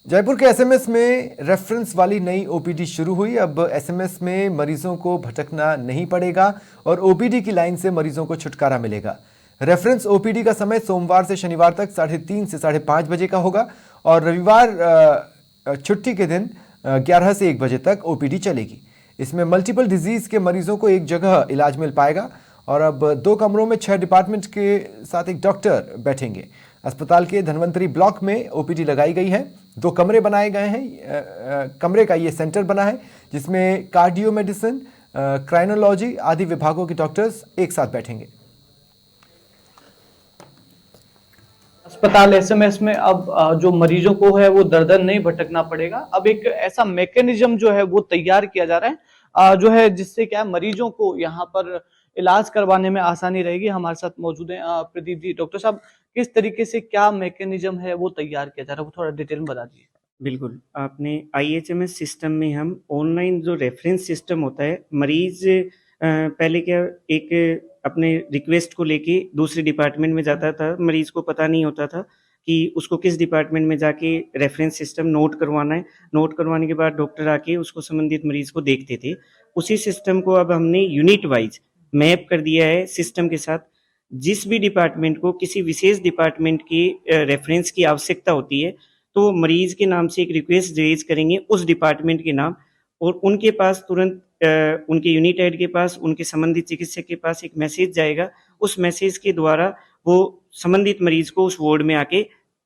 जयपुर के एसएमएस में रेफरेंस वाली नई ओपीडी शुरू हुई। अब एसएमएस में मरीजों को भटकना नहीं पड़ेगा और ओपीडी की लाइन से मरीजों को छुटकारा मिलेगा। रेफरेंस ओपीडी का समय सोमवार से शनिवार तक 3:30 से 5:30 बजे का होगा और रविवार छुट्टी के दिन 11 से 1 बजे तक ओपीडी चलेगी। इसमें मल्टीपल डिजीज के मरीजों को एक जगह इलाज मिल पाएगा और अब 2 कमरों में 6 डिपार्टमेंट के साथ एक डॉक्टर बैठेंगे। अस्पताल के धनवंतरी ब्लॉक में ओपीडी लगाई गई है। 2 कमरे बनाए गए हैं। कमरे का ये सेंटर बना है जिसमें कार्डियो मेडिसिन, क्राइनोलॉजी आदि विभागों के डॉक्टर्स एक साथ बैठेंगे। अस्पताल एसएमएस में अब जो मरीजों को है वो दर-दर नहीं भटकना पड़ेगा। अब एक ऐसा मैकेनिज्म जो है वो तैयार किया जा रहा है जो है जिससे क्या मरीजों को यहाँ पर इलाज करवाने में आसानी रहेगी। हमारे साथ मौजूद हैं प्रदीप जी। डॉक्टर साहब, किस तरीके से क्या मैकेनिज्म है वो तैयार किया जा रहा है, वो थोड़ा डिटेल में बता दीजिए। बिल्कुल, आपने आईएचएमएस सिस्टम में हम ऑनलाइन जो रेफरेंस सिस्टम होता है, मरीज पहले क्या एक अपने रिक्वेस्ट को लेके दूसरे डिपार्टमेंट में जाता था, मरीज को पता नहीं होता था कि उसको किस डिपार्टमेंट में जाके रेफरेंस सिस्टम नोट करवाना है। नोट करवाने के बाद डॉक्टर आके उसको संबंधित मरीज को देखते थे। उसी सिस्टम को अब हमने यूनिट वाइज मैप कर दिया है सिस्टम के साथ। जिस भी डिपार्टमेंट को किसी विशेष डिपार्टमेंट की रेफरेंस की आवश्यकता होती है तो मरीज के नाम से एक रिक्वेस्ट रेज करेंगे उस डिपार्टमेंट के नाम, और उनके पास तुरंत उनके यूनिट हेड के पास, उनके संबंधित चिकित्सक के पास एक मैसेज जाएगा। उस मैसेज के द्वारा वो संबंधित मरीज को उस वार्ड में आके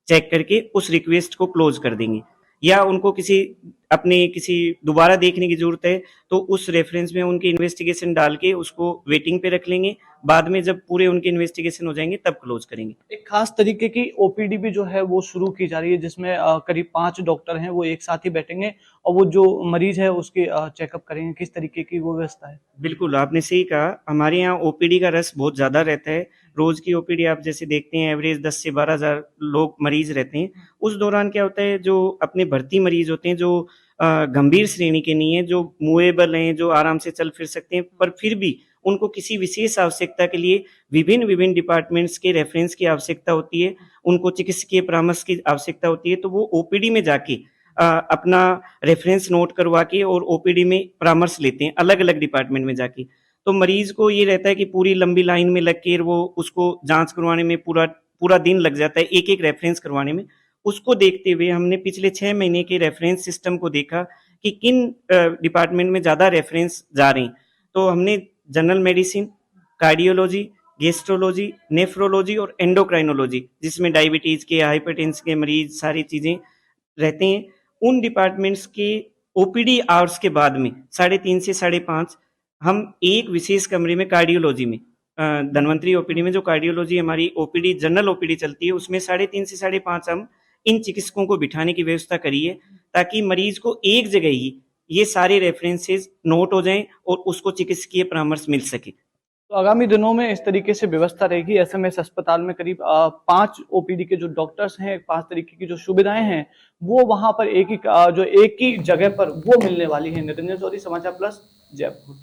चेक करके उस रिक्वेस्ट को क्लोज कर देंगे। या उनको किसी दोबारा देखने की जरूरत है तो उस रेफरेंस में उनकी इन्वेस्टिगेशन डाल के उसको वेटिंग पे रख लेंगे। बाद में जब पूरे उनके इन्वेस्टिगेशन हो जाएंगे तब क्लोज करेंगे। एक खास तरीके की ओपीडी भी जो है वो शुरू की जा रही है जिसमें करीब 5 डॉक्टर हैं वो एक साथ ही बैठेंगे और वो जो मरीज है उसके चेकअप करेंगे। किस तरीके की वो व्यवस्था है? बिल्कुल, आपने सही कहा। हमारे यहाँ ओपीडी का रस बहुत ज़्यादा रहता है। रोज़ की ओपीडी आप जैसे देखते हैं एवरेज 10 से 12,000 लोग मरीज़ रहते हैं। उस दौरान क्या होता है, जो अपने भर्ती मरीज़ होते हैं, जो गंभीर श्रेणी के नहीं है, जो मूवेबल हैं, जो आराम से चल फिर सकते हैं, पर फिर भी उनको किसी विशेष आवश्यकता के लिए विभिन्न डिपार्टमेंट्स के रेफरेंस की आवश्यकता होती है, उनको चिकित्सकीय परामर्श की आवश्यकता होती है, तो वो ओपीडी में जाके अपना रेफरेंस नोट करवा के और ओपीडी में परामर्श लेते हैं अलग-अलग डिपार्टमेंट में जाके। तो मरीज को ये रहता है कि पूरी लंबी लाइन में लग के वो उसको जाँच करवाने में पूरा दिन लग जाता है, एक-एक रेफरेंस करवाने में। उसको देखते हुए हमने पिछले 6 महीने के रेफरेंस सिस्टम को देखा कि किन डिपार्टमेंट में ज़्यादा रेफरेंस जा रहे हैं। तो हमने general medicine, cardiology, gastrology, nephrology और एंडोक्राइनोलॉजी, जिसमें डायबिटीज़ के, हाइपरटेंशन के मरीज सारी चीज़ें रहते हैं, उन डिपार्टमेंट्स के ओपीडी आवर्स के बाद में 3:30 से 5:30 हम एक विशेष कमरे में कार्डियोलॉजी में धनवंतरी ओपीडी में जो कार्डियोलॉजी हमारी ओपीडी जनरल ओपीडी चलती है उसमें 3:30 से 5:30 हम इन चिकित्सकों को बिठाने की व्यवस्था करी है ताकि मरीज को एक जगह ही ये सारे रेफरेंसेस नोट हो जाएं और उसको चिकित्सकीय परामर्श मिल सके। तो आगामी दिनों में इस तरीके से व्यवस्था रहेगी। एसएमएस अस्पताल में करीब 5 ओपीडी के जो डॉक्टर्स हैं, 5 तरीके की जो सुविधाएं हैं वो वहां पर एक ही जगह पर वो मिलने वाली है। निरंजन चौधरी, समाचार प्लस, जयपुर।